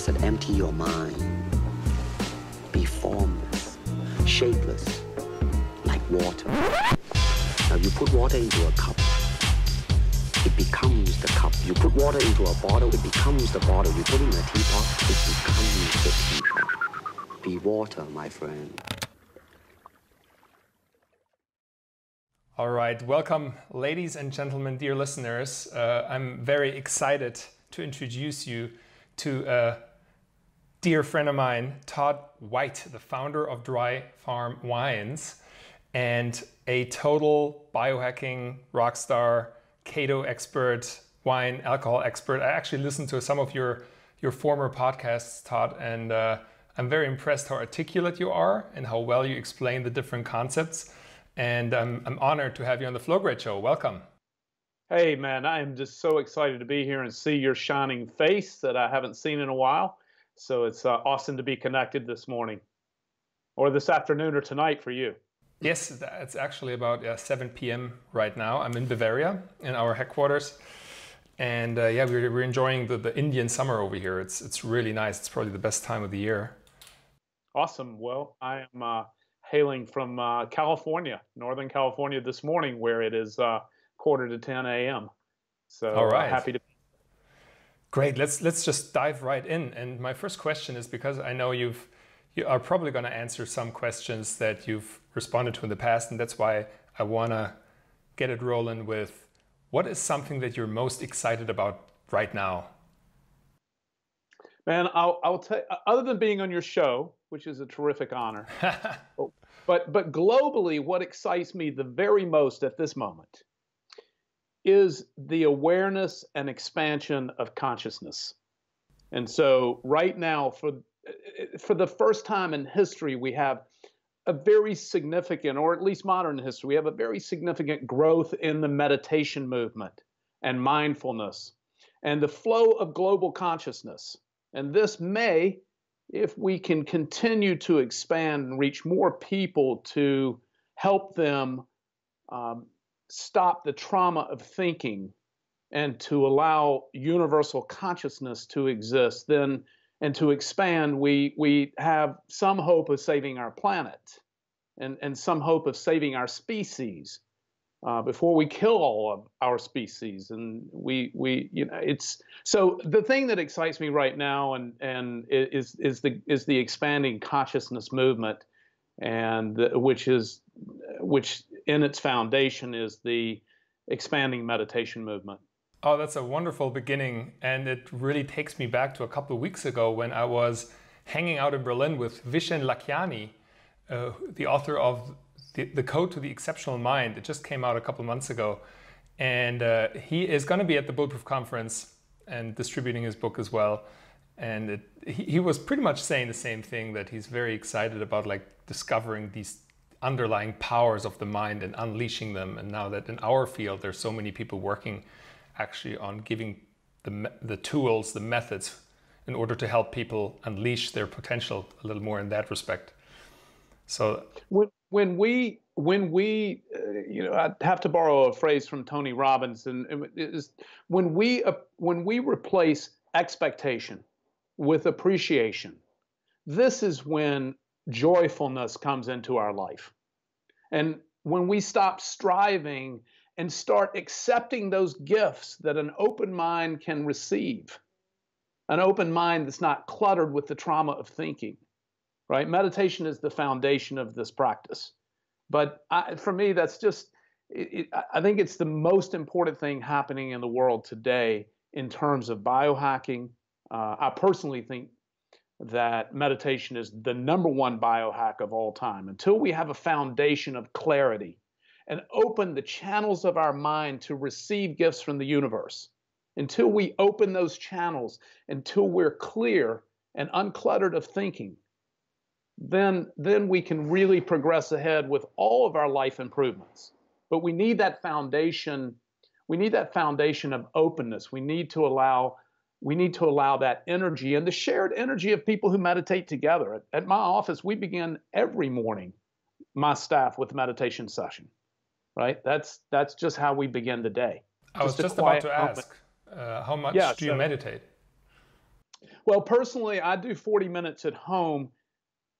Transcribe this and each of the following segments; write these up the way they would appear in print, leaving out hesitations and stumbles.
said, empty your mind. Be formless, shapeless, like water. Now you put water into a cup, it becomes the cup. You put water into a bottle, it becomes the bottle. You put it in a teapot, it becomes the teapot. Be water, my friend. All right, welcome, ladies and gentlemen, dear listeners. I'm very excited to introduce you to a dear friend of mine, Todd White, the founder of Dry Farm Wines and a total biohacking rock star, keto expert, wine, alcohol expert. I actually listened to some of your former podcasts, Todd, and I'm very impressed how articulate you are and how well you explain the different concepts. And I'm honored to have you on the Flowgrade Show. Welcome. Hey, man, I am just so excited to be here and see your shining face that I haven't seen in a while. So it's awesome to be connected this morning, or this afternoon, or tonight for you. Yes, it's actually about 7 p.m. right now. I'm in Bavaria, in our headquarters. And yeah, we're enjoying the Indian summer over here. It's really nice. It's probably the best time of the year. Awesome. Well, I am hailing from California, Northern California this morning, where it is 9:45 a.m. So all right. Happy to. Great. Let's just dive right in. And my first question is, because I know you are probably going to answer some questions that you've responded to in the past, and that's why I want to get it rolling with, what is something that you're most excited about right now? Man, I'll tell you, other than being on your show, which is a terrific honor, but globally, what excites me the very most at this moment is the awareness and expansion of consciousness. And so right now, for the first time in history, we have a very significant, or at least modern history, we have a very significant growth in the meditation movement and mindfulness and the flow of global consciousness. And this may, if we can continue to expand and reach more people to help them stop the trauma of thinking and to allow universal consciousness to exist, then and to expand, we have some hope of saving our planet and some hope of saving our species before we kill all of our species. And it's so the thing that excites me right now and is the expanding consciousness movement, and which in its foundation is the expanding meditation movement. Oh, that's a wonderful beginning. And it really takes me back to a couple of weeks ago when I was hanging out in Berlin with Vishen Lakiani, the author of the Code to the Exceptional Mind. It just came out a couple of months ago. And he is going to be at the Bulletproof Conference and distributing his book as well. And he was pretty much saying the same thing, that he's very excited about like discovering these underlying powers of the mind and unleashing them. And now that in our field, there's so many people working actually on giving the tools, the methods, in order to help people unleash their potential a little more in that respect. So when we I have to borrow a phrase from Tony Robbins, and it is when we replace expectation with appreciation, this is when joyfulness comes into our life. And when we stop striving and start accepting those gifts that an open mind can receive, an open mind that's not cluttered with the trauma of thinking, right? Meditation is the foundation of this practice. But for me, that's just, I think it's the most important thing happening in the world today in terms of biohacking. I personally think that meditation is the #1 biohack of all time. Until we have a foundation of clarity and open the channels of our mind to receive gifts from the universe, until we open those channels, until we're clear and uncluttered of thinking, then we can really progress ahead with all of our life improvements. But we need that foundation. We need that foundation of openness. We need to allow that energy and the shared energy of people who meditate together. At my office, we begin every morning, my staff, with a meditation session. Right? That's just how we begin the day. I was just about to ask, how much do you meditate? Well, personally, I do 40 minutes at home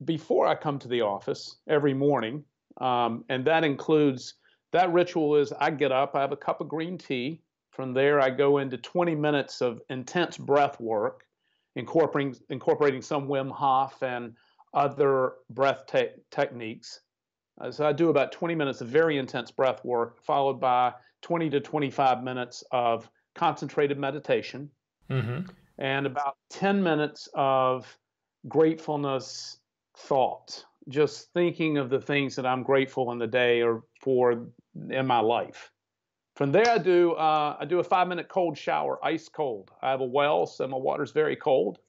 before I come to the office every morning. And that includes, that ritual is I get up, I have a cup of green tea. From there, I go into 20 minutes of intense breath work, incorporating some Wim Hof and other breath techniques. So I do about 20 minutes of very intense breath work, followed by 20 to 25 minutes of concentrated meditation, and about 10 minutes of gratefulness thought, just thinking of the things that I'm grateful in the day or for in my life. From there, I do a 5-minute cold shower, ice cold. I have a well, so my water's very cold.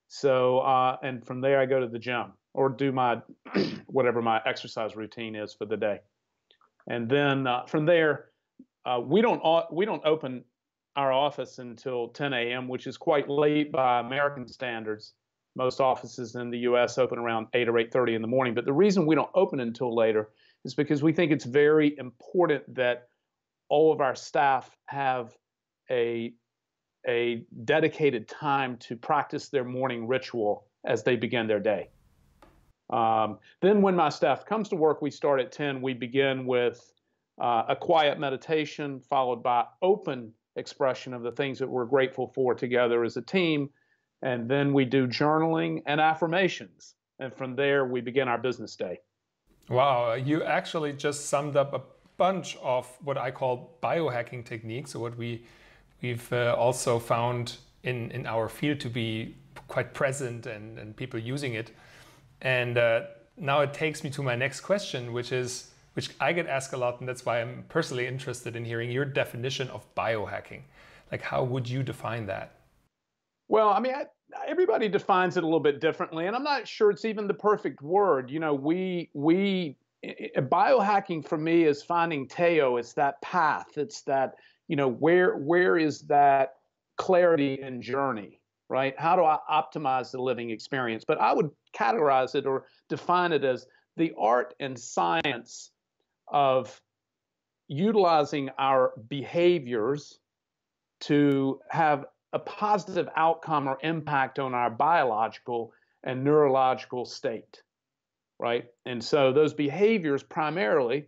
So, and from there, I go to the gym or do my whatever my exercise routine is for the day. And then from there, we don't open our office until 10 a.m., which is quite late by American standards. Most offices in the U.S. open around 8 or 8:30 in the morning. But the reason we don't open until later is because we think it's very important that all of our staff have a dedicated time to practice their morning ritual as they begin their day. Then when my staff comes to work, we start at 10. We begin with a quiet meditation followed by open expression of the things that we're grateful for together as a team. And then we do journaling and affirmations. And from there, we begin our business day. Wow, you actually just summed up a bunch of what I call biohacking techniques, or what we've also found in our field to be quite present and people using it. And now it takes me to my next question, which I get asked a lot, and that's why I'm personally interested in hearing your definition of biohacking. Like, how would you define that? Well, I mean, everybody defines it a little bit differently, and I'm not sure it's even the perfect word. You know, biohacking for me is finding Teo. It's that path. It's that, you know, where is that clarity and journey, right? How do I optimize the living experience? But I would categorize it or define it as the art and science of utilizing our behaviors to have a positive outcome or impact on our biological and neurological state, right? And so those behaviors primarily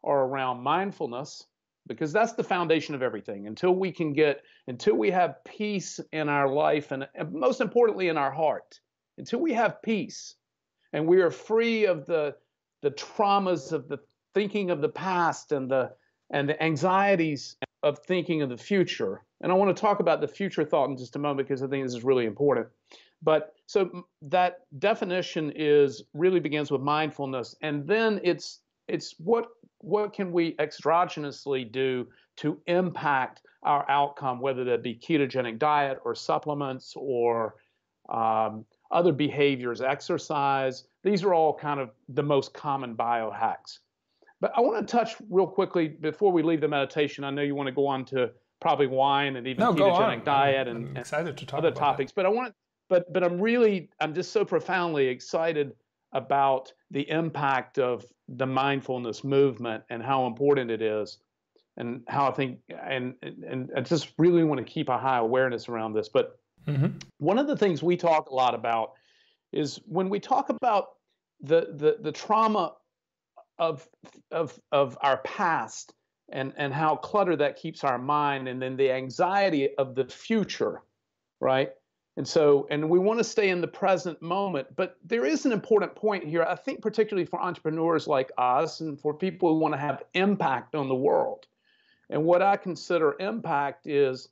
are around mindfulness, because that's the foundation of everything. Until we have peace in our life and most importantly in our heart, until we have peace and we are free of the traumas of the thinking of the past and the anxieties of thinking of the future. And I want to talk about the future thought in just a moment, because I think this is really important. But so that definition really begins with mindfulness, and then it's what can we exogenously do to impact our outcome, whether that be ketogenic diet or supplements or other behaviors, exercise. These are all kind of the most common biohacks. But I want to touch real quickly before we leave the meditation. I know you want to go on to probably wine and even ketogenic diet and excited to talk other about topics. That. But I'm just so profoundly excited about the impact of the mindfulness movement and how important it is, and how I think and I just really want to keep a high awareness around this. But one of the things we talk a lot about is when we talk about the trauma of our past and how cluttered that keeps our mind, and then the anxiety of the future, right? And we want to stay in the present moment, but there is an important point here, I think, particularly for entrepreneurs like us and for people who want to have impact on the world. And what I consider impact is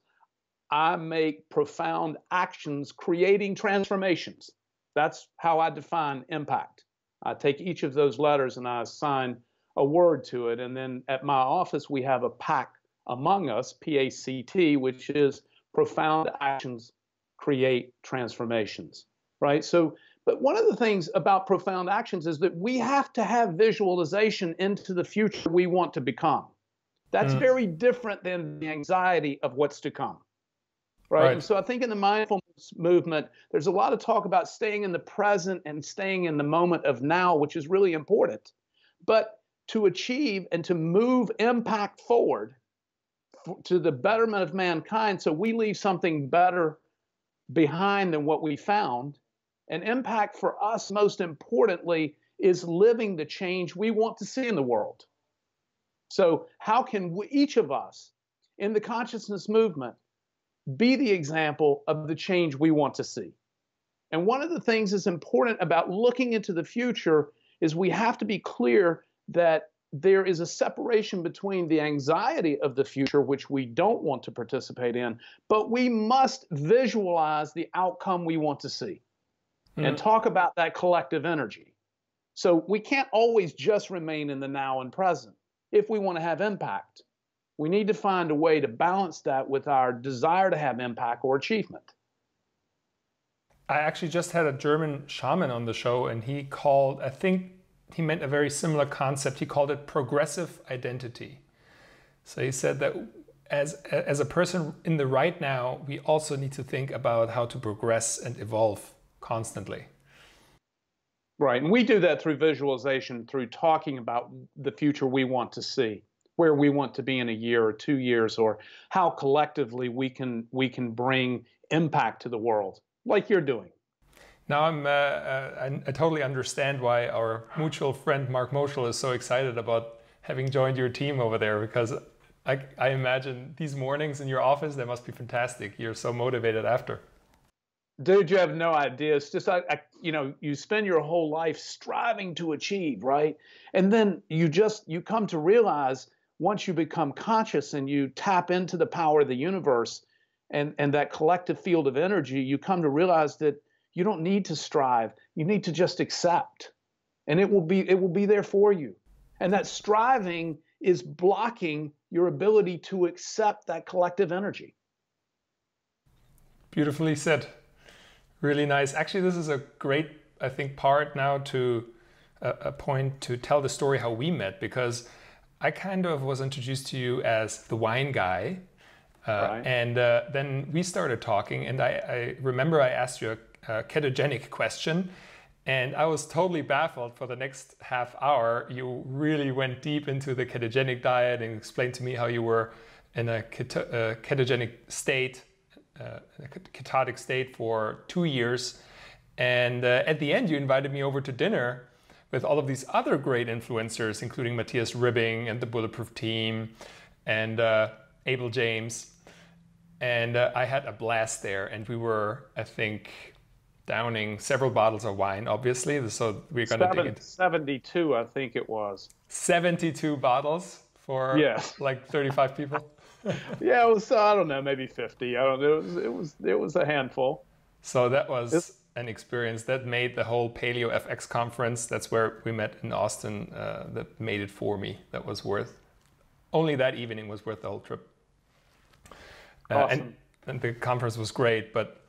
I make profound actions creating transformations. That's how I define impact. I take each of those letters and I assign a word to it. And then at my office, we have a PACT among us, PACT, which is profound actions create transformations, right? So, but one of the things about profound actions is that we have to have visualization into the future we want to become. That's very different than the anxiety of what's to come, right? And so I think in the mindfulness movement, there's a lot of talk about staying in the present and staying in the moment of now, which is really important. But to achieve and to move impact forward to the betterment of mankind, so we leave something better behind than what we found. And impact for us, most importantly, is living the change we want to see in the world. So how can we, each of us in the consciousness movement, be the example of the change we want to see? And one of the things that's important about looking into the future is we have to be clear that there is a separation between the anxiety of the future, which we don't want to participate in, but we must visualize the outcome we want to see and talk about that collective energy. So we can't always just remain in the now and present. If we want to have impact, we need to find a way to balance that with our desire to have impact or achievement. I actually just had a German shaman on the show, and he called, I think he meant a very similar concept. He called it progressive identity. So he said that as a person in the right now, we also need to think about how to progress and evolve constantly. Right, and we do that through visualization, through talking about the future we want to see, where we want to be in a year or 2 years, or how collectively we can bring impact to the world, like you're doing. Now I totally understand why our mutual friend Mark Moschel is so excited about having joined your team over there, because I imagine these mornings in your office, they must be fantastic. You're so motivated after. Dude, you have no idea. It's just, you spend your whole life striving to achieve, right? And then you come to realize, once you become conscious and you tap into the power of the universe and that collective field of energy, you come to realize that you don't need to strive. You need to just accept, and it will be there for you. And that striving is blocking your ability to accept that collective energy. Beautifully said. Really nice. Actually, this is a great, I think, part now to a point to tell the story how we met, because I kind of was introduced to you as the wine guy. Right. And then we started talking, and I remember I asked you a ketogenic question, and I was totally baffled. For the next half hour, you really went deep into the ketogenic diet and explained to me how you were in a ketogenic state, a ketotic state for 2 years. And at the end, you invited me over to dinner with all of these other great influencers, including Matthias Ribbing and the Bulletproof team and Abel James. And I had a blast there. And we were, I think, downing several bottles of wine, obviously. So we're going to dig into 72, I think it was. 72 bottles for like 35 people. Yeah, it was, I don't know, maybe 50. I don't know. It was a handful. So that was an experience that made the whole Paleo FX conference. That's where we met in Austin. That made it for me. That was worth, only that evening was worth the whole trip. Awesome. And the conference was great. But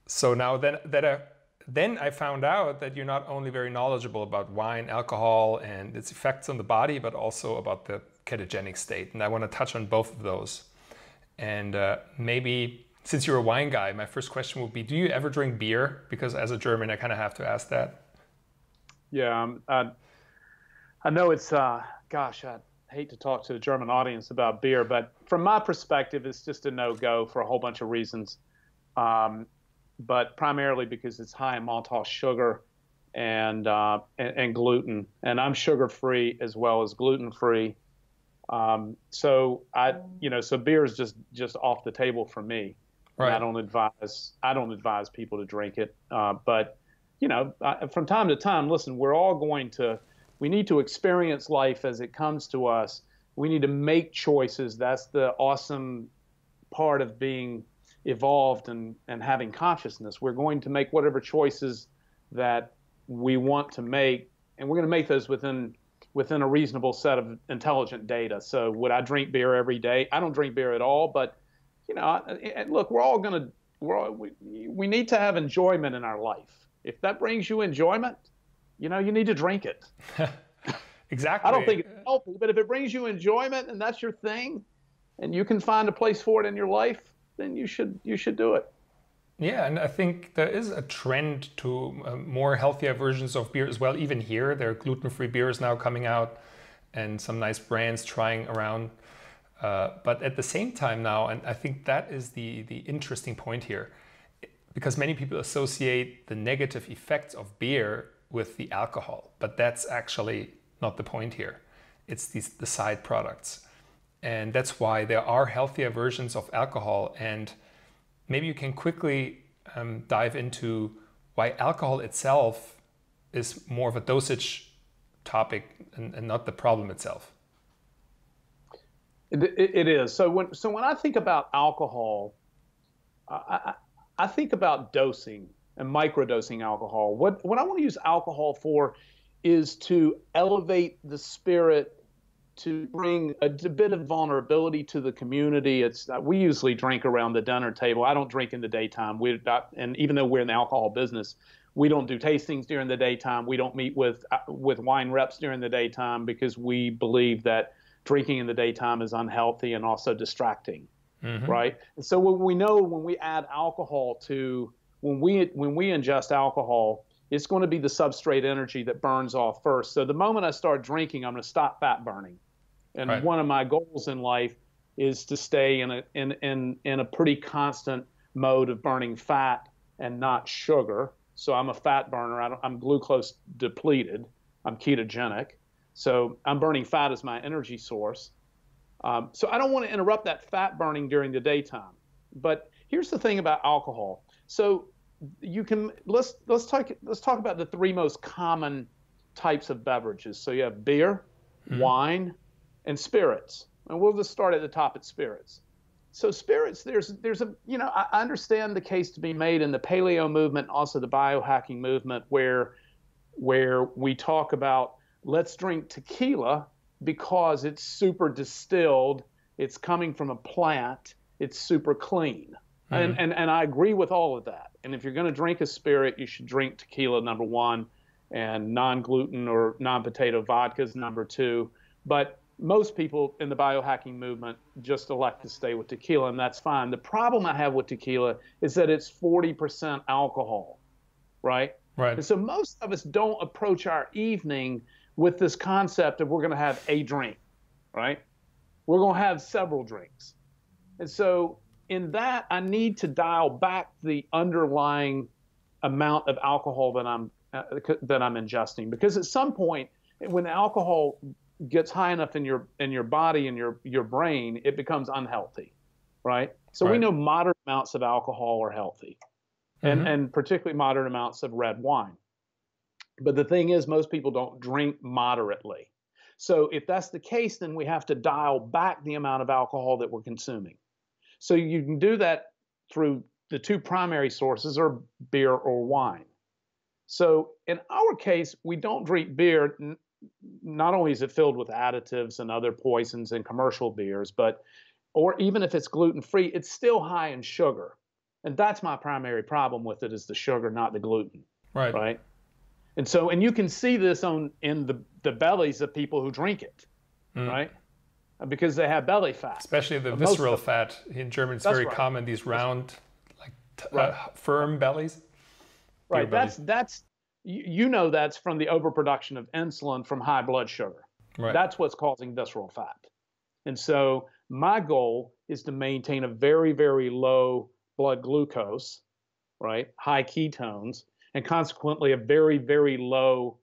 so now then I found out that you're not only very knowledgeable about wine, alcohol, and its effects on the body, but also about the ketogenic state. And I want to touch on both of those. And maybe, since you're a wine guy, my first question would be, do you ever drink beer? Because as a German, I kind of have to ask that. Yeah, I know it's, gosh, I hate to talk to the German audience about beer, but from my perspective, it's just a no-go for a whole bunch of reasons. But primarily because it's high in maltose sugar and gluten, and I'm sugar-free as well as gluten-free. So beer is just off the table for me. Right. I don't advise people to drink it. But from time to time, listen, we need to experience life as it comes to us. We need to make choices. That's the awesome part of being evolved and having consciousness. We're going to make whatever choices that we want to make, and we're going to make those within a reasonable set of intelligent data. So would I drink beer every day? I don't drink beer at all, but look, we need to have enjoyment in our life. If that brings you enjoyment, you need to drink it. Exactly. I don't think it's healthy, but if it brings you enjoyment and that's your thing, and you can find a place for it in your life, then you should do it. Yeah, and I think there is a trend to more healthier versions of beer as well. Even here, there are gluten-free beers now coming out, and some nice brands trying around. But at the same time now, and I think that is the interesting point here, because many people associate the negative effects of beer with the alcohol, but that's actually not the point here. It's the side products. And that's why there are healthier versions of alcohol. And maybe you can quickly dive into why alcohol itself is more of a dosage topic and not the problem itself. It is. So when I think about alcohol, I think about dosing and microdosing alcohol. What I want to use alcohol for is to elevate the spirit, to bring a bit of vulnerability to the community. We usually drink around the dinner table. I don't drink in the daytime. And even though we're in the alcohol business, we don't do tastings during the daytime. We don't meet with wine reps during the daytime because we believe that drinking in the daytime is unhealthy and also distracting, right? And so we know when we add alcohol to, when we ingest alcohol, it's going to be the substrate energy that burns off first. So the moment I start drinking, I'm going to stop fat burning. And right. One of my goals in life is to stay in a pretty constant mode of burning fat and not sugar. So I'm a fat burner. I'm glucose depleted. I'm ketogenic. So I'm burning fat as my energy source. So I don't want to interrupt that fat burning during the daytime. But here's the thing about alcohol. So let's talk about the three most common types of beverages. So you have beer, wine, and spirits. And we'll just start at the top at spirits. So spirits, there's I understand the case to be made in the paleo movement, also the biohacking movement, where we talk about let's drink tequila because it's super distilled, it's coming from a plant, it's super clean. And I agree with all of that. And if you're going to drink a spirit, you should drink tequila, number one, and non-gluten or non-potato vodkas, number two. But most people in the biohacking movement just elect to stay with tequila, and that's fine. The problem I have with tequila is that it's 40% alcohol, right? Right. And so most of us don't approach our evening with this concept of we're going to have a drink, right? We're going to have several drinks. And so in that, I need to dial back the underlying amount of alcohol that I'm ingesting, because at some point, when the alcohol gets high enough in your body and your brain, it becomes unhealthy, right? So we know moderate amounts of alcohol are healthy, and particularly moderate amounts of red wine. But the thing is, most people don't drink moderately. So if that's the case, then we have to dial back the amount of alcohol that we're consuming. So you can do that through the two primary sources are beer or wine. So in our case, we don't drink beer. Not only is it filled with additives and other poisons in commercial beers, or even if it's gluten-free, it's still high in sugar. And that's my primary problem with it, is the sugar, not the gluten. Right. And you can see this in the bellies of people who drink it, right? Because they have belly fat. Especially the visceral fat. In German, it's very common, these round, firm bellies. Right. That's that's from the overproduction of insulin from high blood sugar. Right. That's what's causing visceral fat. And so my goal is to maintain a very, very low blood glucose, right? High ketones, and consequently a very, very low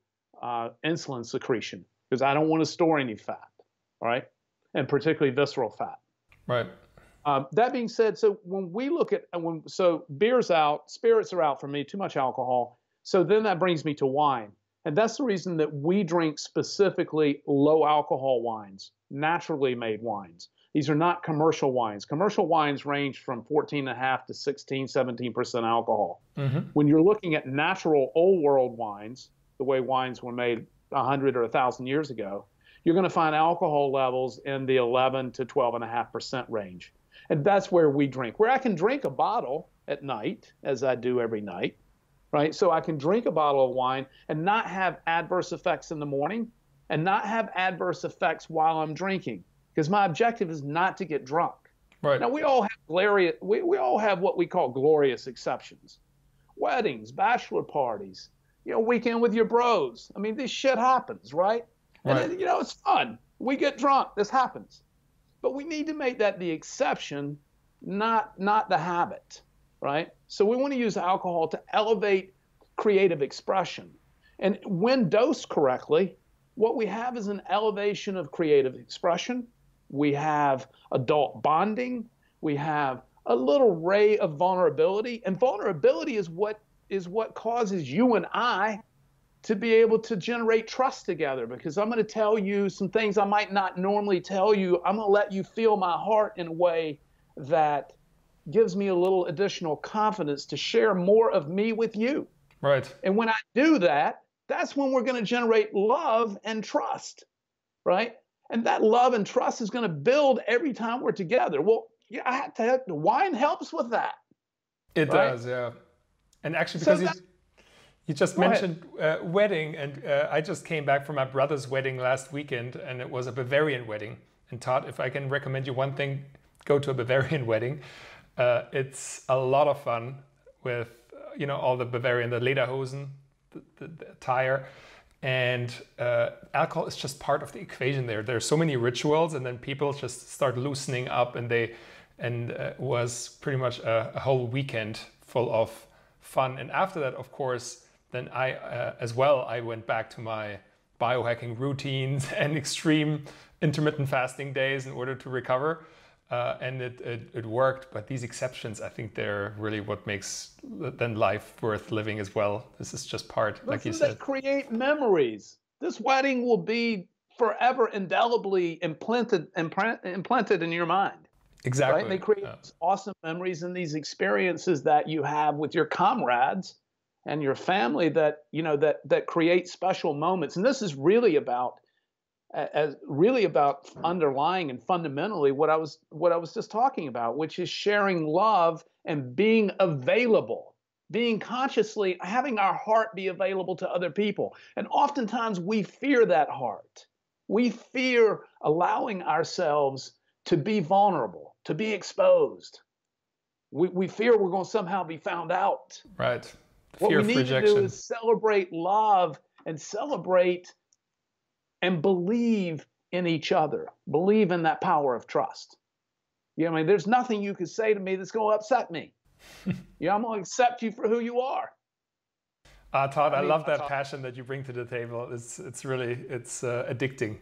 insulin secretion, because I don't want to store any fat, all right? And particularly visceral fat. Right. That being said, so when we look at, beer's out, spirits are out for me, too much alcohol. So then that brings me to wine. And that's the reason that we drink specifically low alcohol wines, naturally made wines. These are not commercial wines. Commercial wines range from 14.5 to 16, 17% alcohol. When you're looking at natural old world wines, the way wines were made 100 or 1,000 years ago, you're going to find alcohol levels in the 11 to 12.5% range. And that's where we drink, where I can drink a bottle at night, as I do every night, right? So I can drink a bottle of wine and not have adverse effects in the morning and not have adverse effects while I'm drinking, because my objective is not to get drunk. Right. Now, we all have what we call glorious exceptions. Weddings, bachelor parties, weekend with your bros. I mean, this shit happens, right? And then, it's fun. We get drunk. This happens. But we need to make that the exception, not the habit, right? So we want to use alcohol to elevate creative expression. And when dosed correctly, what we have is an elevation of creative expression. We have adult bonding. We have a little ray of vulnerability. And vulnerability is what causes you and I to be able to generate trust together, because I'm going to tell you some things I might not normally tell you. I'm going to let you feel my heart in a way that gives me a little additional confidence to share more of me with you. Right. And when I do that, that's when we're going to generate love and trust, right? And that love and trust is going to build every time we're together. Well, yeah, I have to the wine helps with that. It right? does, yeah. And actually, because you just mentioned wedding, and I just came back from my brother's wedding last weekend, and it was a Bavarian wedding. And Todd, if I can recommend you one thing, go to a Bavarian wedding. It's a lot of fun with, all the Bavarian, the lederhosen, the attire, and alcohol is just part of the equation there. There are so many rituals, and then people just start loosening up, and it was pretty much a whole weekend full of fun. And after that, of course, then I went back to my biohacking routines and extreme intermittent fasting days in order to recover. And it worked, but these exceptions, I think they're really what makes then life worth living as well. This is just part, like you said. They create memories. This wedding will be forever indelibly implanted in your mind. Exactly. Right? They create awesome memories and these experiences that you have with your comrades and your family that create special moments. And this is really about underlying and fundamentally what I was just talking about, which is sharing love and being available, being consciously having our heart be available to other people. And oftentimes we fear that heart. We fear allowing ourselves to be vulnerable, to be exposed. We fear we're going to somehow be found out. Right. What Fear we of need rejection. to do is celebrate love and celebrate and believe in each other. Believe in that power of trust. There's nothing you could say to me that's going to upset me. I'm going to accept you for who you are. Todd, I love that passion that you bring to the table. It's addicting.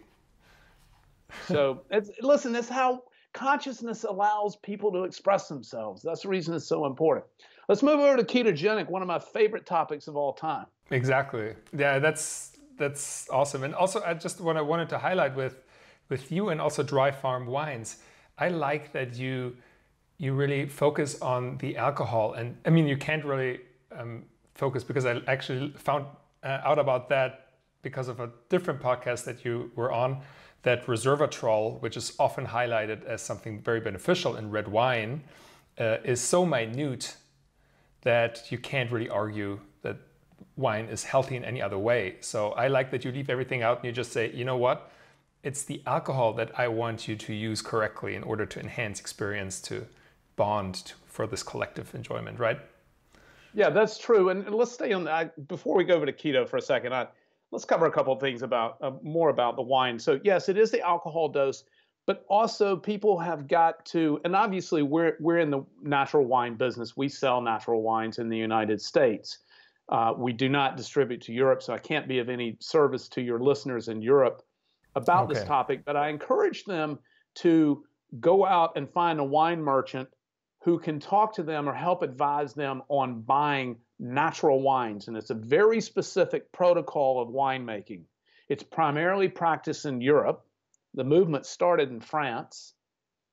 So listen, that's how consciousness allows people to express themselves. That's the reason it's so important. Let's move over to ketogenic, one of my favorite topics of all time. Exactly. Yeah, that's awesome. And also, I wanted to highlight with you and also Dry Farm Wines. I like that you really focus on the alcohol. And I mean, you can't really focus, because I actually found out about that because of a different podcast that you were on, that resveratrol, which is often highlighted as something very beneficial in red wine, is so minute that you can't really argue that wine is healthy in any other way. So I like that you leave everything out and you just say, you know what? It's the alcohol that I want you to use correctly in order to enhance experience, to bond for this collective enjoyment, right? Yeah, that's true. And let's stay on that. Before we go over to keto for a second, let's cover a couple of things more about the wine. So yes, it is the alcohol dose, but also people have got to, and obviously we're in the natural wine business. We sell natural wines in the United States. We do not distribute to Europe, so I can't be of any service to your listeners in Europe about this topic, but I encourage them to go out and find a wine merchant who can talk to them or help advise them on buying natural wines. And it's a very specific protocol of winemaking. It's primarily practiced in Europe. The movement started in France.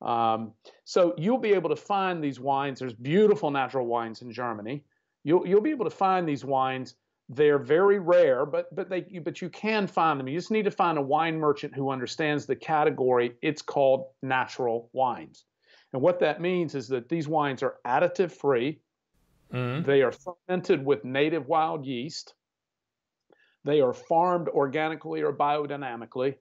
So you'll be able to find these wines. There's beautiful natural wines in Germany. You'll be able to find these wines. They're very rare, but you can find them. You just need to find a wine merchant who understands the category. It's called natural wines. And what that means is that these wines are additive-free. Mm-hmm. They are fermented with native wild yeast. They are farmed organically or biodynamically.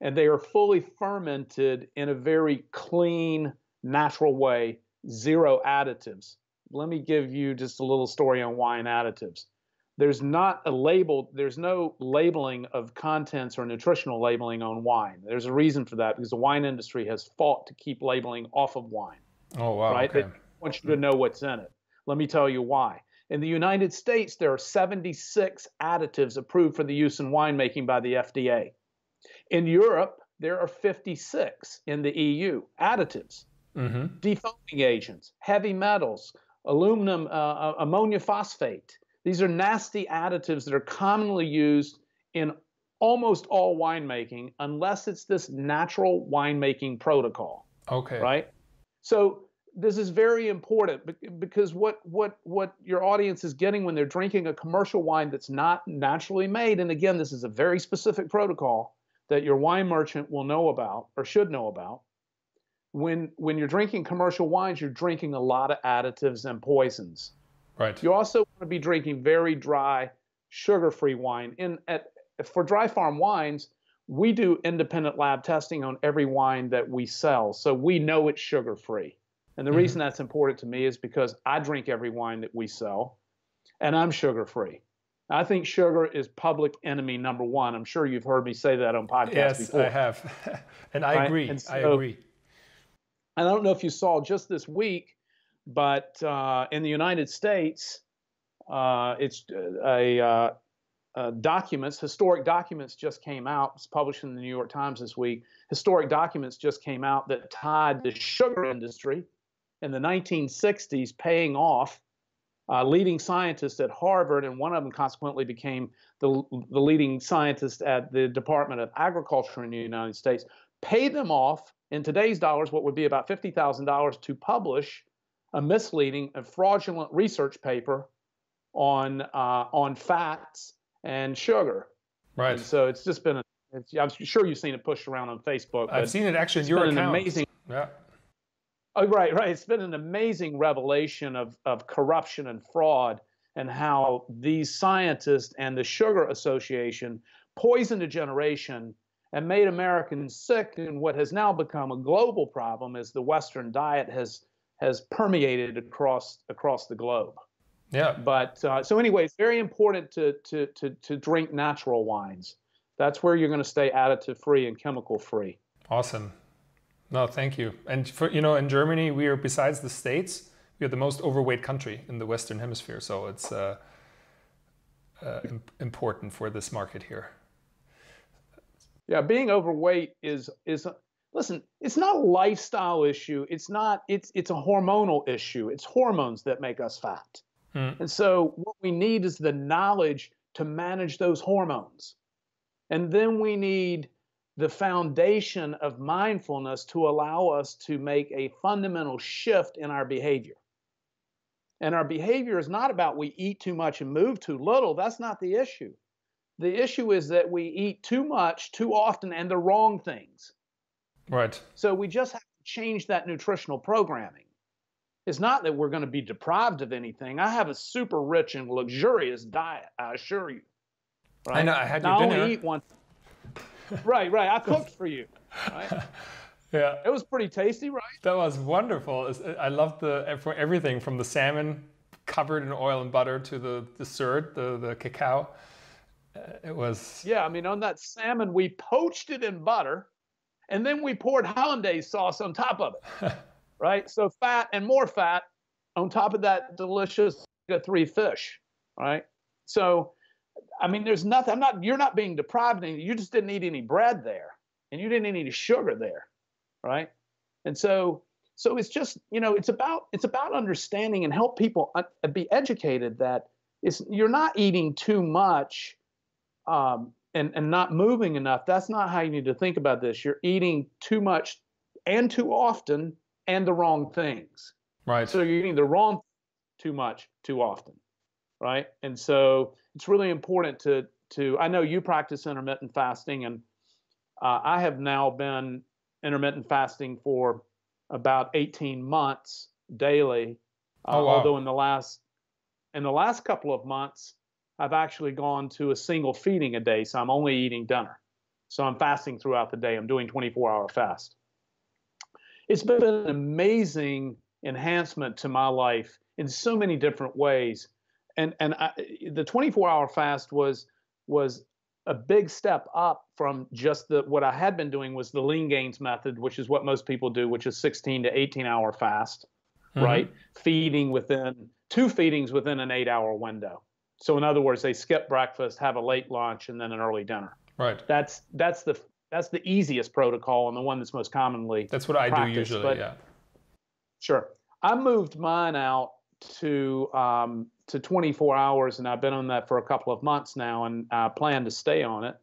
And they are fully fermented in a very clean, natural way, zero additives. Let me give you just a little story on wine additives. There's no labeling of contents or nutritional labeling on wine. There's a reason for that, because the wine industry has fought to keep labeling off of wine. Oh, wow. Right? Okay. They want you to know what's in it. Let me tell you why. In the United States, there are 76 additives approved for the use in winemaking by the FDA. In Europe, there are 56 in the EU, additives, defoaming agents, heavy metals, aluminum, ammonia phosphate. These are nasty additives that are commonly used in almost all winemaking, unless it's this natural winemaking protocol. Okay. Right? So this is very important because what your audience is getting when they're drinking a commercial wine that's not naturally made, and again, this is a very specific protocol that your wine merchant will know about or should know about. When you're drinking commercial wines, you're drinking a lot of additives and poisons. Right. You also want to be drinking very dry, sugar-free wine. For dry farm wines, we do independent lab testing on every wine that we sell, so we know it's sugar-free. And the reason that's important to me is because I drink every wine that we sell, and I'm sugar-free. I think sugar is public enemy number one. I'm sure you've heard me say that on podcasts before. Yes, I have. And I agree. And so, I agree. I don't know if you saw just this week, but in the United States, it's documents, historic documents just came out. It's published in the New York Times this week. Historic documents just came out that tied the sugar industry in the 1960s paying off leading scientists at Harvard, and one of them consequently became the leading scientist at the Department of Agriculture in the United States, paid them off in today's dollars, what would be about $50,000 to publish a misleading and fraudulent research paper on fats and sugar. Right. And so it's just been, I'm sure you've seen it pushed around on Facebook. I've seen it actually in your account. Amazing, yeah. Oh, right. It's been an amazing revelation of corruption and fraud, and how these scientists and the Sugar Association poisoned a generation and made Americans sick in what has now become a global problem as the Western diet has permeated across the globe. Yeah. But so anyway, it's very important to drink natural wines. That's where you're going to stay additive free and chemical free. Awesome. No, thank you. And for, in Germany, we are, besides the States, we are the most overweight country in the Western Hemisphere. So it's important for this market here. Yeah, being overweight is listen, it's not a lifestyle issue. It's a hormonal issue. It's hormones that make us fat. And so what we need is the knowledge to manage those hormones. And then we need the foundation of mindfulness to allow us to make a fundamental shift in our behavior. And our behavior is not about we eat too much and move too little. That's not the issue. The issue is that we eat too much, too often, and the wrong things. Right. So we just have to change that nutritional programming. It's not that we're going to be deprived of anything. I have a super rich and luxurious diet, I assure you. Right? I know, I had your dinner. I only eat one. Right. I cooked for you. Right? Yeah. It was pretty tasty, right? That was wonderful. I loved everything from the salmon covered in oil and butter to the dessert, the cacao. It was... Yeah, I mean, on that salmon, we poached it in butter, and then we poured hollandaise sauce on top of it. Right? So fat and more fat on top of that delicious omega-3 fish, right? So, I mean, there's nothing, you're not being deprived of anything. You just didn't eat any bread there, and you didn't eat any sugar there, right? And so it's just, it's about understanding and help people be educated that you're not eating too much and not moving enough. That's not how you need to think about this. You're eating too much and too often and the wrong things. Right. So you're eating the wrong too much too often, right? And so it's really important to I know you practice intermittent fasting, and I have now been intermittent fasting for about 18 months daily. Oh, wow. Although in the last couple of months, I've actually gone to a single feeding a day, so I'm only eating dinner. So I'm fasting throughout the day. I'm doing 24-hour fast. It's been an amazing enhancement to my life in so many different ways. And the 24-hour fast was a big step up from just what I had been doing was the lean gains method, which is what most people do, which is 16 to 18-hour fast. right? Two feedings within an 8-hour window. So in other words, they skip breakfast, have a late lunch, and then an early dinner. Right. That's the easiest protocol and the one that's most commonly That's what I do usually. But, yeah. Sure. I moved mine out to 24 hours, and I've been on that for a couple of months now, and I plan to stay on it.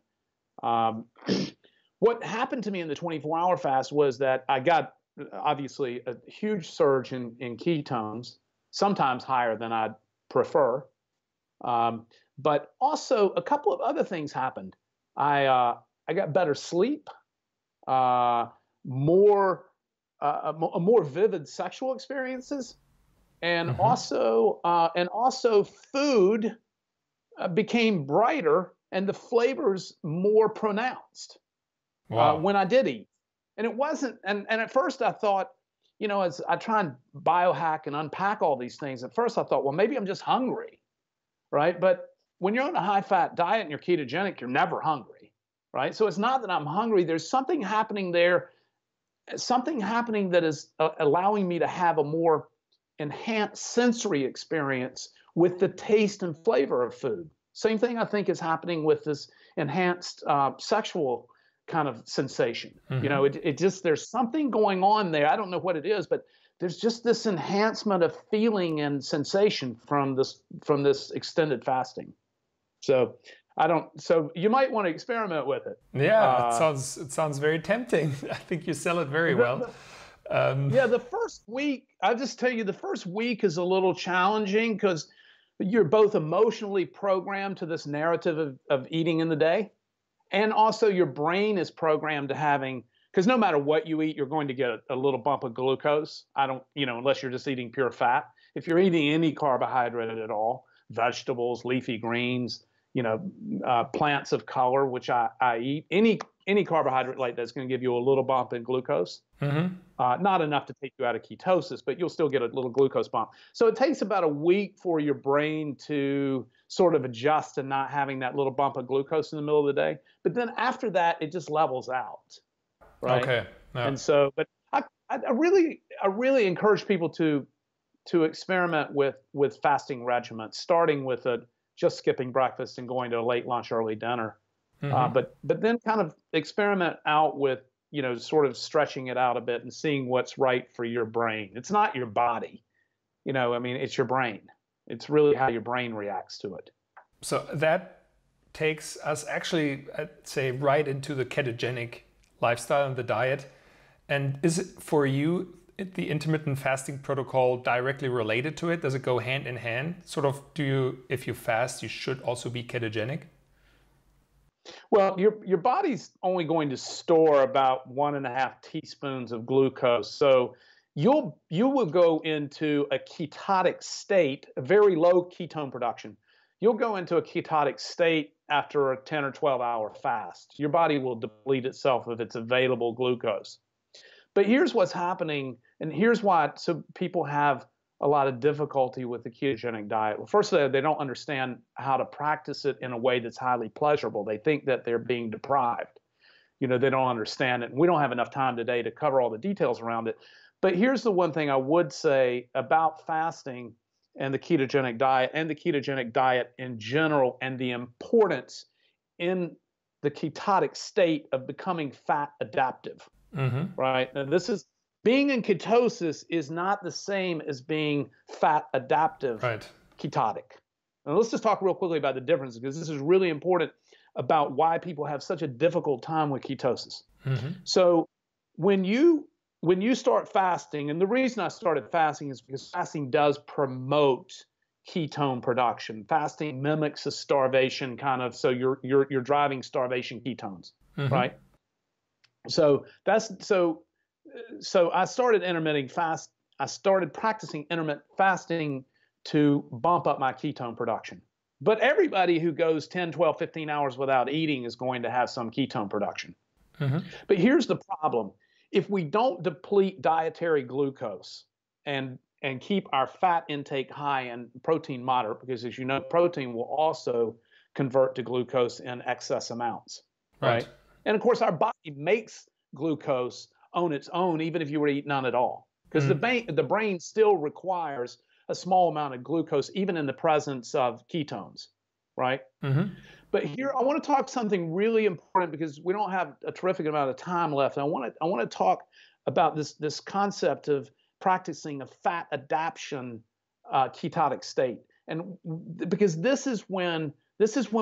What happened to me in the 24-hour fast was that I got obviously a huge surge in ketones, sometimes higher than I'd prefer. But also a couple of other things happened. I got better sleep, more vivid sexual experiences, and also food became brighter and the flavors more pronounced. Wow. When I did eat. And it wasn't, and at first I thought, as I try and biohack and unpack all these things, at first I thought, well, maybe I'm just hungry, right? But when you're on a high-fat diet and you're ketogenic, you're never hungry, right? So it's not that I'm hungry. There's something happening there, something happening that is allowing me to have a more enhanced sensory experience with the taste and flavor of food. Same thing I think is happening with this enhanced sexual kind of sensation. It just, there's something going on there. I don't know what it is, but there's just this enhancement of feeling and sensation from this extended fasting. So so you might want to experiment with it. Yeah, it sounds very tempting. I think you sell it very well. Yeah, the first week, I'll just tell you, the first week is a little challenging because you're both emotionally programmed to this narrative of eating in the day. And also your brain is programmed to having, because no matter what you eat, you're going to get a little bump of glucose. Unless you're just eating pure fat. If you're eating any carbohydrate at all, vegetables, leafy greens, plants of color, which I eat, any carbohydrate like that's going to give you a little bump in glucose. Not enough to take you out of ketosis, but you'll still get a little glucose bump. So it takes about a week for your brain to sort of adjust to not having that little bump of glucose in the middle of the day. But then after that, it just levels out. Right? Okay. Yeah. And so, but I really encourage people to experiment with fasting regimens, starting with just skipping breakfast and going to a late lunch, early dinner. But then kind of experiment out with, sort of stretching it out a bit and seeing what's right for your brain. It's not your body, it's your brain. It's really how your brain reacts to it. So that takes us actually, I'd say, right into the ketogenic lifestyle and the diet. And is it for you, the intermittent fasting protocol directly related to it? Does it go hand in hand? Sort of, if you fast, you should also be ketogenic? Well, your body's only going to store about 1.5 teaspoons of glucose. So you will go into a ketotic state, a very low ketone production. You'll go into a ketotic state after a 10 or 12 hour fast. Your body will deplete itself of its available glucose. But here's what's happening, and here's why people have a lot of difficulty with the ketogenic diet. Well, first of all, they don't understand how to practice it in a way that's highly pleasurable. They think that they're being deprived. They don't understand it. We don't have enough time today to cover all the details around it. But here's the one thing I would say about fasting and the ketogenic diet in general, and the importance in the ketotic state of becoming fat adaptive, right? And being in ketosis is not the same as being fat adaptive ketotic. And let's just talk real quickly about the difference, because this is really important about why people have such a difficult time with ketosis. So when you start fasting, and the reason I started fasting is because fasting does promote ketone production. Fasting mimics a starvation kind of, so you're driving starvation ketones, right? So I started I started practicing intermittent fasting to bump up my ketone production. But everybody who goes 10, 12, 15 hours without eating is going to have some ketone production. But here's the problem. If we don't deplete dietary glucose and keep our fat intake high and protein moderate, because as you know, protein will also convert to glucose in excess amounts, right? And of course, our body makes glucose on its own, even if you were to eat none at all. because the brain still requires a small amount of glucose, even in the presence of ketones, right? But here, I want to talk something really important because we don't have a terrific amount of time left. I want to talk about this concept of practicing a fat adaptation ketotic state, and because this is when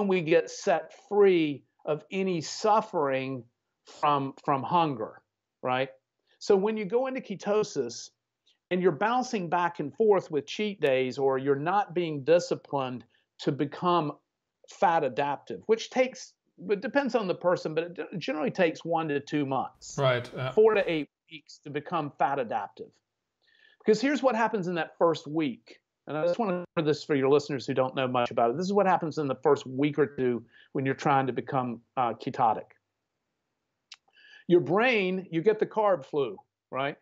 we get set free of any suffering from hunger, right? So when you go into ketosis and you're bouncing back and forth with cheat days, or you're not being disciplined to become fat adaptive, which it depends on the person, but it generally takes 1 to 2 months, right? 4 to 8 weeks to become fat adaptive. Because here's what happens in that first week. And I just want to share this for your listeners who don't know much about it. This is what happens in the first week or two when you're trying to become ketotic. Your brain, you get the carb flu, right?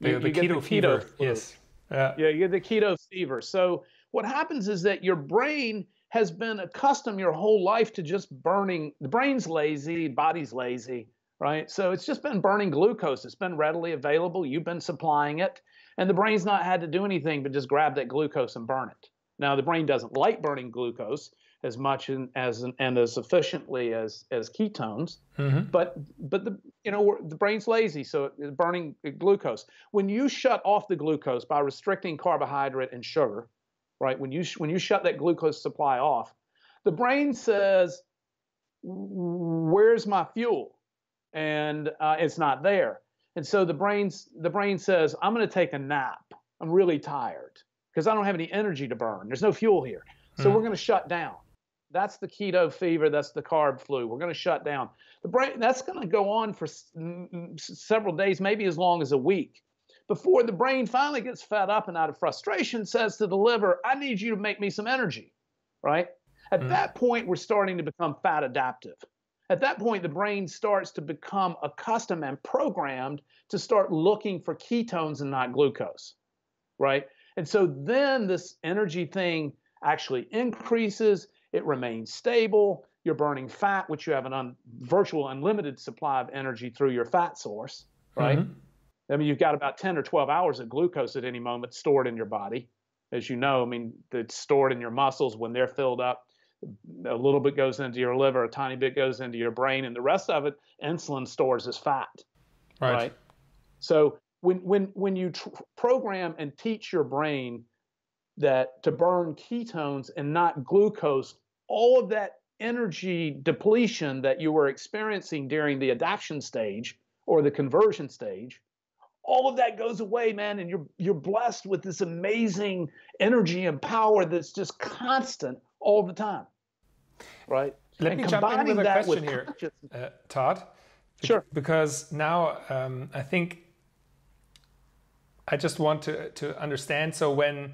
The you get keto the fever, keto flu. yes. Yeah, you get the keto fever. So what happens is that your brain has been accustomed your whole life to just burning. The brain's lazy, body's lazy, right? So it's just been burning glucose. It's been readily available. You've been supplying it. And the brain's not had to do anything but just grab that glucose and burn it. Now, the brain doesn't like burning glucose as much and as efficiently as ketones, but the brain's lazy, so it's burning glucose. When you shut off the glucose by restricting carbohydrate and sugar, right? When you shut that glucose supply off, the brain says, "Where's my fuel?" And it's not there. And so the brain says, "I'm going to take a nap. I'm really tired because I don't have any energy to burn. There's no fuel here. So we're going to shut down." That's the keto fever. That's the carb flu. We're going to shut down. The brain, that's going to go on for several days, maybe as long as a week, before the brain finally gets fed up and out of frustration says to the liver, "I need you to make me some energy," right? At that point, we're starting to become fat adaptive. At that point, the brain starts to become accustomed and programmed to start looking for ketones and not glucose, right? And so then this energy thing actually increases. It remains stable. You're burning fat, which you have a virtual unlimited supply of energy through your fat source, right? I mean, you've got about 10 or 12 hours of glucose at any moment stored in your body. As you know, I mean, it's stored in your muscles. When they're filled up, a little bit goes into your liver, a tiny bit goes into your brain, and the rest of it, insulin stores as fat, right? So when you program and teach your brain that to burn ketones and not glucose, all of that energy depletion that you were experiencing during the adaptation stage or the conversion stage, all of that goes away, man, and you're blessed with this amazing energy and power that's just constant all the time, right? Let me jump in with a question here, Todd. Sure. Because now I think I just want to understand. So when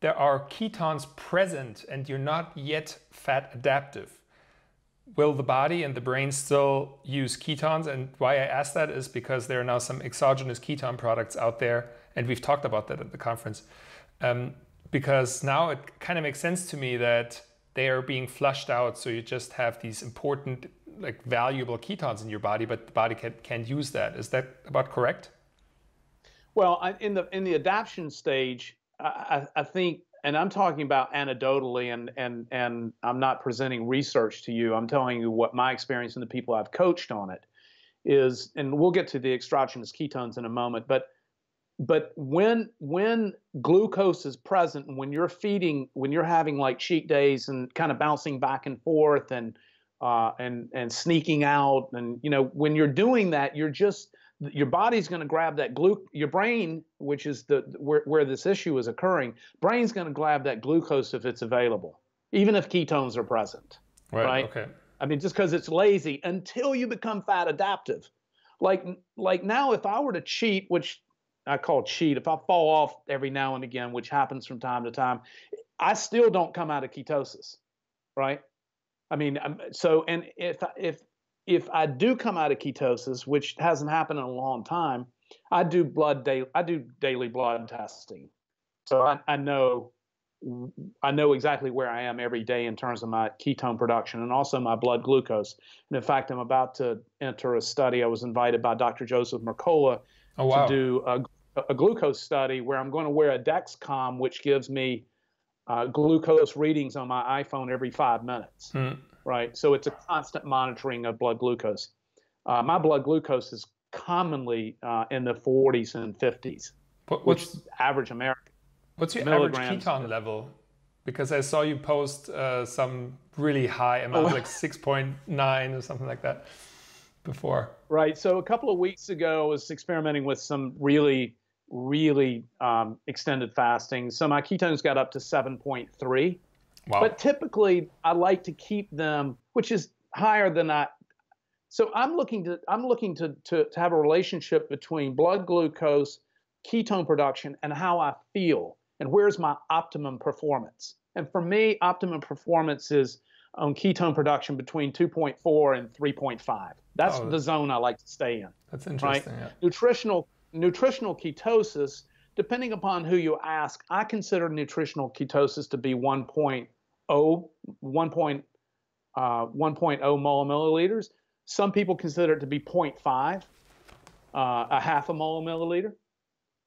there are ketones present and you're not yet fat adaptive, will the body and the brain still use ketones? And why I ask that is because there are now some exogenous ketone products out there, and we've talked about that at the conference. Because now it kind of makes sense to me that they are being flushed out, so you just have these important, like valuable ketones in your body, but the body can't use that. Is that about correct? Well, in the adaptation stage, I think, and I'm talking about anecdotally, and I'm not presenting research to you. I'm telling you what my experience and the people I've coached on it is, and we'll get to the exogenous ketones in a moment. But when glucose is present, and when you're having like cheat days and kind of bouncing back and forth and sneaking out, and when you're doing that, your body's going to grab that your brain, which is where this issue is occurring, brain's going to grab that glucose if it's available, even if ketones are present, right? Okay. I mean, just because it's lazy until you become fat adaptive. Like now, if I were to cheat, which I call cheat, if I fall off every now and again, which happens from time to time, I still don't come out of ketosis, right? I mean, so, and if I do come out of ketosis, which hasn't happened in a long time, I do daily blood testing. So I know exactly where I am every day in terms of my ketone production and also my blood glucose. And in fact, I'm about to enter a study. I was invited by Dr. Joseph Mercola to do a glucose study where I'm going to wear a Dexcom, which gives me glucose readings on my iPhone every 5 minutes, right? So it's a constant monitoring of blood glucose. My blood glucose is commonly in the 40s and 50s, which is average American. What's your average ketone level? Because I saw you post some really high amount, like 6.9 or something like that before. Right. So a couple of weeks ago, I was experimenting with some really extended fasting. So my ketones got up to 7.3. Wow. But typically, I like to keep them, which is higher than that. So I'm looking to have a relationship between blood glucose, ketone production, and how I feel, and where's my optimum performance. And for me, optimum performance is on ketone production between 2.4 and 3.5. That's the zone I like to stay in. That's interesting. Right? Yeah. Nutritional ketosis, depending upon who you ask, I consider nutritional ketosis to be 1.0 milliliters. Some people consider it to be 0.5, a half a milliliter.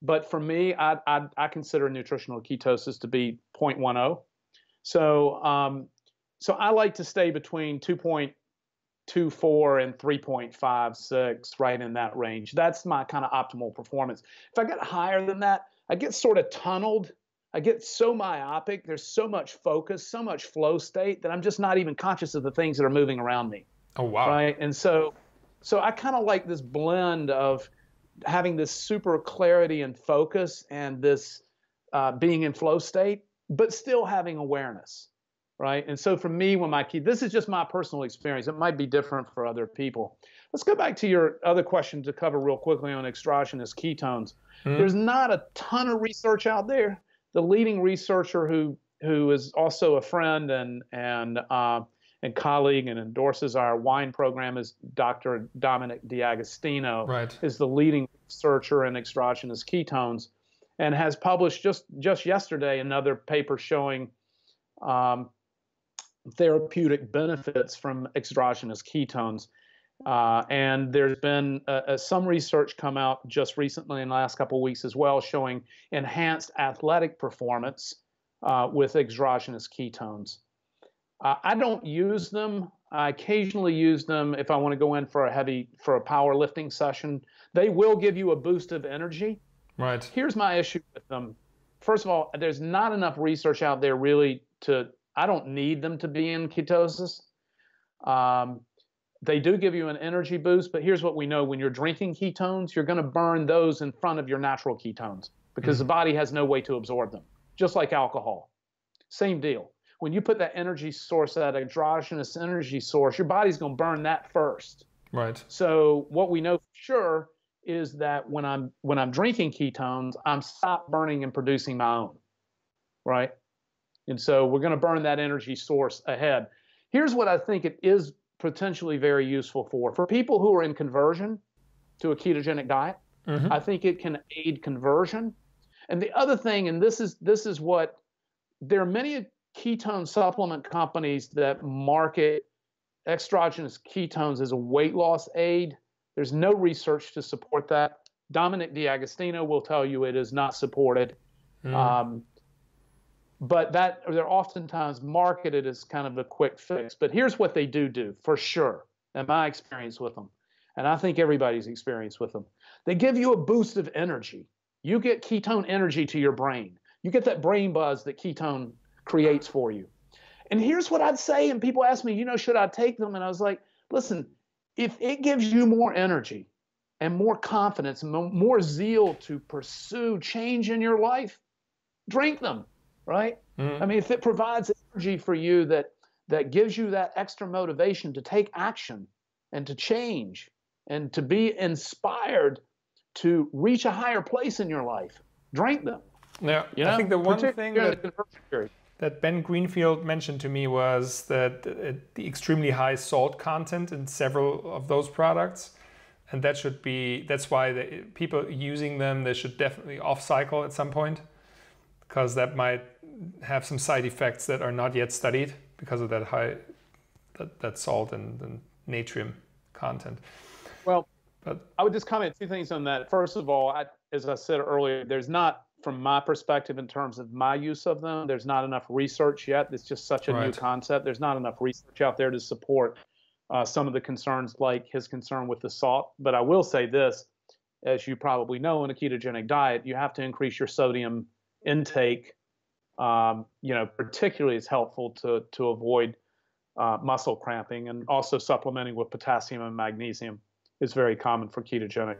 But for me, I consider nutritional ketosis to be 0.10. So I like to stay between 2.24 and 3.56, right in that range. That's my kind of optimal performance. If I get higher than that, I get sort of tunneled. I get so myopic. There's so much focus, so much flow state that I'm just not even conscious of the things that are moving around me. Oh, wow. Right. And so I kind of like this blend of having this super clarity and focus and this being in flow state, but still having awareness. Right. And so for me, this is just my personal experience. It might be different for other people. Let's go back to your other question to cover real quickly on exogenous ketones. There's not a ton of research out there. The leading researcher who is also a friend and colleague and endorses our wine program is Dr. Dominic D'Agostino. Right. Is the leading researcher in exogenous ketones and has published just yesterday another paper showing therapeutic benefits from exogenous ketones. And there's been some research come out just recently in the last couple of weeks as well showing enhanced athletic performance with exogenous ketones. I don't use them. I occasionally use them if I want to go in for a powerlifting session. They will give you a boost of energy. Right. Here's my issue with them. First of all, there's not enough research out there really I don't need them to be in ketosis. They do give you an energy boost, but here's what we know. When you're drinking ketones, you're going to burn those in front of your natural ketones because the body has no way to absorb them, just like alcohol. Same deal. When you put that energy source, that exogenous energy source, your body's going to burn that first. Right. So what we know for sure is that when I'm drinking ketones, I'm stop burning and producing my own. Right. And so we're going to burn that energy source ahead. Here's what I think it is potentially very useful for people who are in conversion to a ketogenic diet. I think it can aid conversion. And the other thing, and this is what there are many ketone supplement companies that market exogenous ketones as a weight loss aid. There's no research to support that. Dominic D'Agostino will tell you it is not supported. But they're oftentimes marketed as kind of a quick fix. But here's what they do for sure, and my experience with them, and I think everybody's experience with them. They give you a boost of energy. You get ketone energy to your brain. You get that brain buzz that ketone creates for you. And here's what I'd say, and people ask me, should I take them? And I was like, listen, if it gives you more energy and more confidence and more zeal to pursue change in your life, drink them. Right? I mean, if it provides energy for you that gives you that extra motivation to take action and to change and to be inspired to reach a higher place in your life, drink them. Yeah, I think the one thing that Ben Greenfield mentioned to me was that the extremely high salt content in several of those products, and that's why people using them, they should definitely off cycle at some point, because that might have some side effects that are not yet studied because of that high that salt and natrium content. Well, I would just comment two things on that. First of all, as I said earlier, there's not, from my perspective, in terms of my use of them, there's not enough research yet. It's just such a new concept. There's not enough research out there to support some of the concerns, like his concern with the salt. But I will say this, as you probably know, in a ketogenic diet, you have to increase your sodium intake. Particularly it's helpful to avoid muscle cramping, and also supplementing with potassium and magnesium is very common for ketogenic.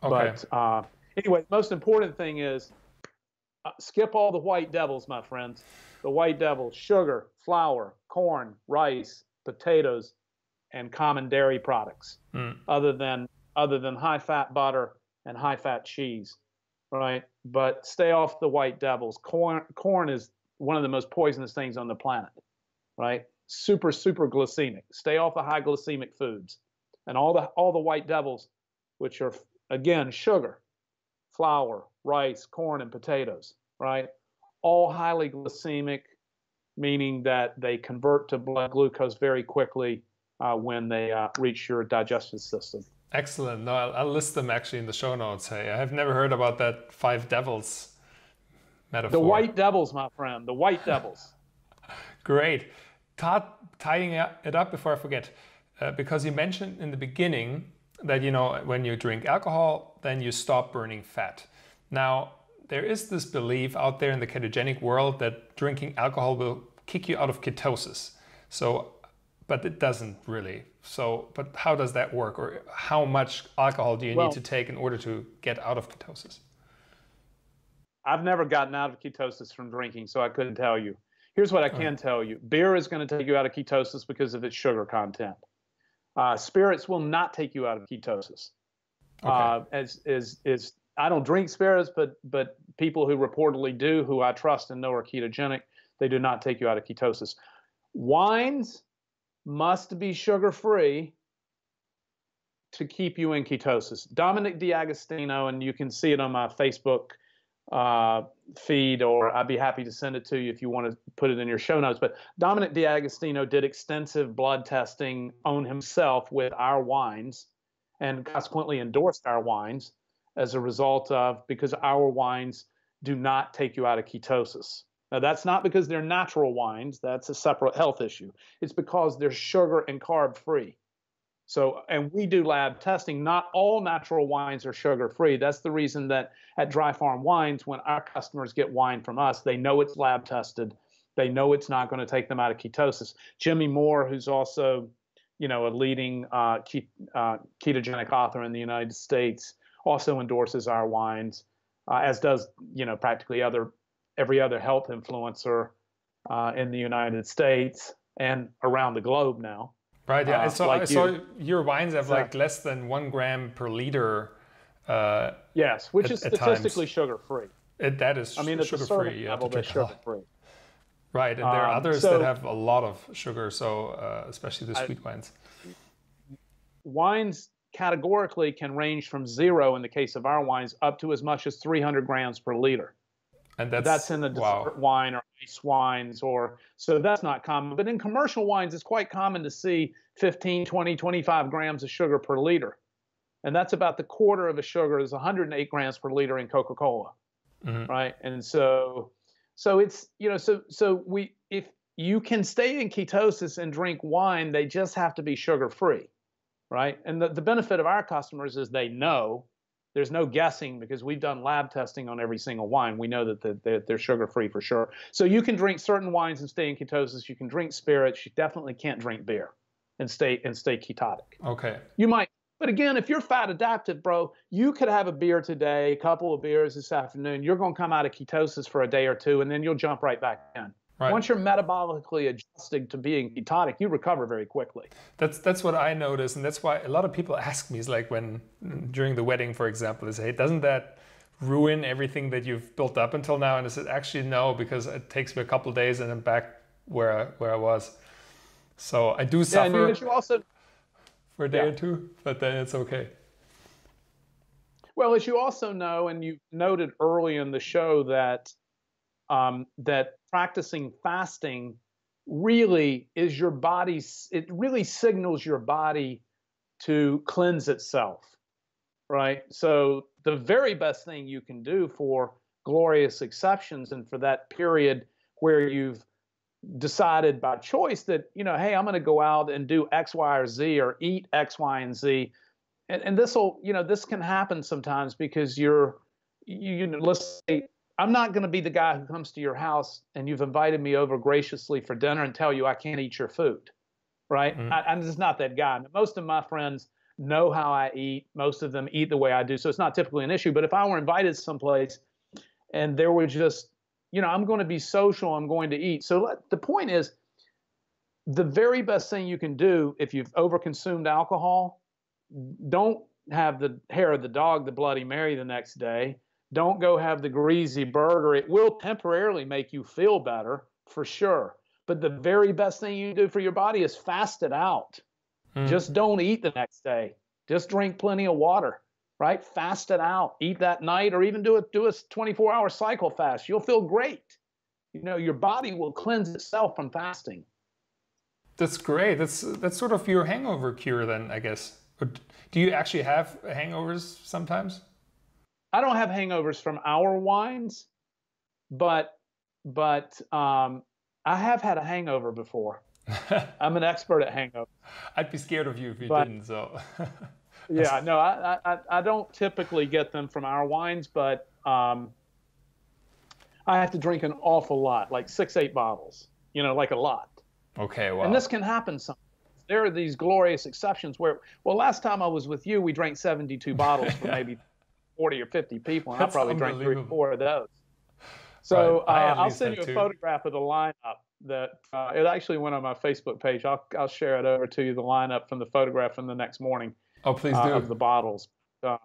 Okay. But anyway, the most important thing is skip all the white devils, my friends. The white devils: sugar, flour, corn, rice, potatoes, and common dairy products, other than high-fat butter and high-fat cheese, right? But stay off the white devils. Corn is one of the most poisonous things on the planet, right? Super, super glycemic. Stay off the high glycemic foods. And all the white devils, which are, again, sugar, flour, rice, corn, and potatoes, right? All highly glycemic, meaning that they convert to blood glucose very quickly when they reach your digestive system. Excellent. No, I'll list them actually in the show notes. Hey, I have never heard about that five devils metaphor. The white devils, my friend, the white devils. Great. Todd, tying it up before I forget, because you mentioned in the beginning that, when you drink alcohol, then you stop burning fat. Now, there is this belief out there in the ketogenic world that drinking alcohol will kick you out of ketosis. But it doesn't really. But how does that work? Or how much alcohol do you need to take in order to get out of ketosis? I've never gotten out of ketosis from drinking, so I couldn't tell you. Here's what I can tell you. Beer is going to take you out of ketosis because of its sugar content. Spirits will not take you out of ketosis. Okay. I don't drink spirits, but people who reportedly do, who I trust and know are ketogenic, they do not take you out of ketosis. Wines must be sugar-free to keep you in ketosis. Dominic D'Agostino, and you can see it on my Facebook feed, or I'd be happy to send it to you if you want to put it in your show notes. But Dominic D'Agostino did extensive blood testing on himself with our wines, and consequently endorsed our wines as a result of, because our wines do not take you out of ketosis. Now, that's not because they're natural wines. That's a separate health issue. It's because they're sugar and carb free. So, and we do lab testing. Not all natural wines are sugar free. That's the reason that at Dry Farm Wines, when our customers get wine from us, they know it's lab tested. They know it's not going to take them out of ketosis. Jimmy Moore, who's also, a leading ketogenic author in the United States, also endorses our wines, as does, practically every other health influencer in the United States and around the globe now. Right, yeah. I saw your wines have like less than 1 gram per liter. Yes, which is statistically sugar-free. That is sugar-free. Level, they're sugar-free. Right, and there are others that have a lot of sugar, especially the sweet wines. Wines categorically can range from 0 in the case of our wines up to as much as 300 grams per liter. And that's in the dessert wine or ice wines, so that's not common. But in commercial wines, it's quite common to see 15, 20, 25 grams of sugar per liter. And that's about the quarter of a sugar. There's 108 grams per liter in Coca-Cola, right? And so it's, if you can stay in ketosis and drink wine, they just have to be sugar-free, right? And the benefit of our customers is they know. There's no guessing, because we've done lab testing on every single wine. We know that they're sugar-free for sure. So you can drink certain wines and stay in ketosis. You can drink spirits. You definitely can't drink beer and stay ketotic. Okay. You might, but again, if you're fat adapted, bro, you could have a beer today, a couple of beers this afternoon. You're going to come out of ketosis for a day or two, and then you'll jump right back in. Right. Once you're metabolically adjusted to being ketotic, you recover very quickly. That's what I noticed, and that's why a lot of people ask me, is like when during the wedding, for example, they say, hey, doesn't that ruin everything that you've built up until now? And I said, actually, no, because it takes me a couple of days and I'm back where I was. So I do suffer for a day or two, but then it's okay. Well, as you also know, and you noted early in the show that that practicing fasting really is your body's, it really signals your body to cleanse itself, right? So the very best thing you can do for glorious exceptions and for that period where you've decided by choice that, hey, I'm going to go out and do X, Y, or Z, or eat X, Y, and Z. And this can happen sometimes because let's say, I'm not going to be the guy who comes to your house and you've invited me over graciously for dinner and tell you I can't eat your food, right? Mm-hmm. I'm just not that guy. Most of my friends know how I eat. Most of them eat the way I do. So it's not typically an issue. But if I were invited someplace and there were just, I'm going to be social, I'm going to eat. So the point is, the very best thing you can do if you've overconsumed alcohol, don't have the hair of the dog, the Bloody Mary the next day. Don't go have the greasy burger. It will temporarily make you feel better, for sure. But the very best thing you can do for your body is fast it out. Just don't eat the next day. Just drink plenty of water. Right? Fast it out. Eat that night, or even do a 24-hour cycle fast. You'll feel great. Your body will cleanse itself from fasting. That's great. That's sort of your hangover cure then, I guess. Do you actually have hangovers sometimes? I don't have hangovers from our wines, but I have had a hangover before. I'm an expert at hangovers. I'd be scared of you if you didn't. So. Yeah, no, I don't typically get them from our wines, but I have to drink an awful lot, like 6-8 bottles, like a lot. Okay, wow. And this can happen sometimes. There are these glorious exceptions where, last time I was with you, we drank 72 bottles for maybe 40 or 50 people, and I probably drank 3 or 4 of those. So right. I'll send you a photograph of the lineup that it actually went on my Facebook page. I'll share it over to you, the lineup from the photograph from the next morning. Oh, please do. Of the bottles. But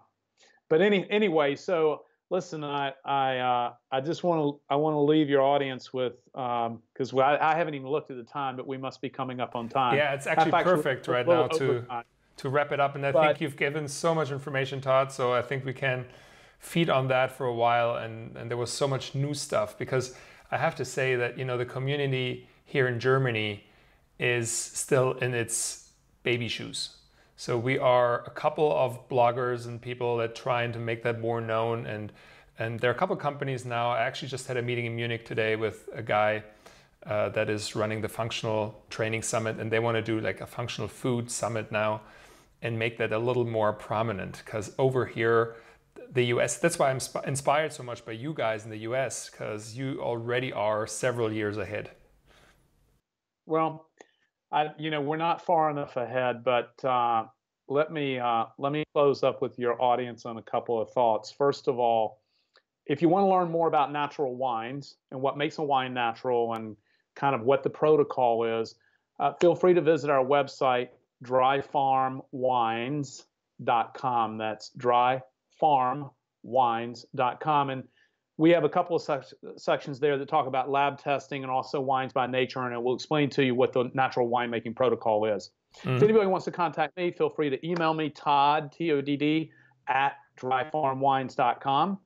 anyway, so listen, I just want to leave your audience with, because I haven't even looked at the time, but we must be coming up on time. Yeah, it's actually perfect right now to wrap it up. And I think you've given so much information, Todd. So I think we can feed on that for a while. And there was so much new stuff, because I have to say that, the community here in Germany is still in its baby shoes. So we are a couple of bloggers and people that trying to make that more known. And there are a couple of companies now. I actually just had a meeting in Munich today with a guy that is running the functional training summit, and they want to do like a functional food summit now and make that a little more prominent, because over here, the US, that's why I'm inspired so much by you guys in the US, because you already are several years ahead. Well, we're not far enough ahead, but let me close up with your audience on a couple of thoughts. First of all, if you want to learn more about natural wines and what makes a wine natural and kind of what the protocol is, feel free to visit our website, dryfarmwines.com. That's dryfarmwines.com. And we have a couple of sections there that talk about lab testing and also wines by nature, and it will explain to you what the natural winemaking protocol is. If anybody wants to contact me, feel free to email me, Todd, Todd, at dryfarmwines.com.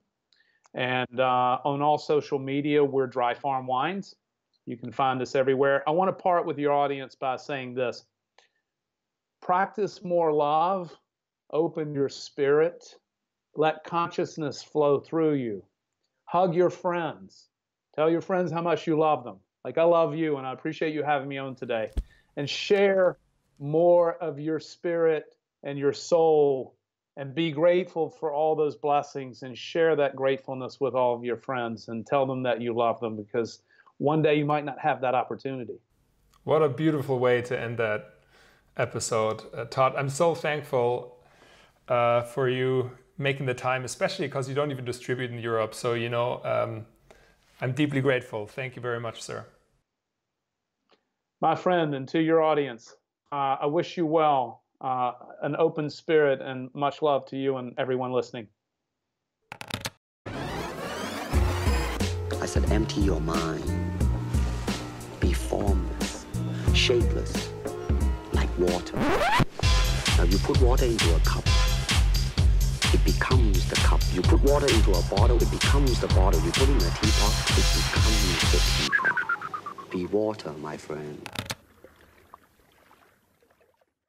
And on all social media, we're Dry Farm Wines. You can find us everywhere. I want to part with your audience by saying this. Practice more love. Open your spirit. Let consciousness flow through you. Hug your friends. Tell your friends how much you love them. Like I love you, and I appreciate you having me on today. And share more of your spirit and your soul, and be grateful for all those blessings, and share that gratefulness with all of your friends and tell them that you love them, because one day you might not have that opportunity. What a beautiful way to end that episode. Todd, I'm so thankful for you making the time, especially because you don't even distribute in Europe. So, I'm deeply grateful. Thank you very much, sir. My friend, and to your audience, I wish you well, an open spirit, and much love to you and everyone listening. I said, empty your mind. Be formless, shapeless, like water. Now you put water into a cup, it becomes the cup. You put water into a bottle, it becomes the bottle. You put it in a teapot, it becomes the teapot. Be water, my friend.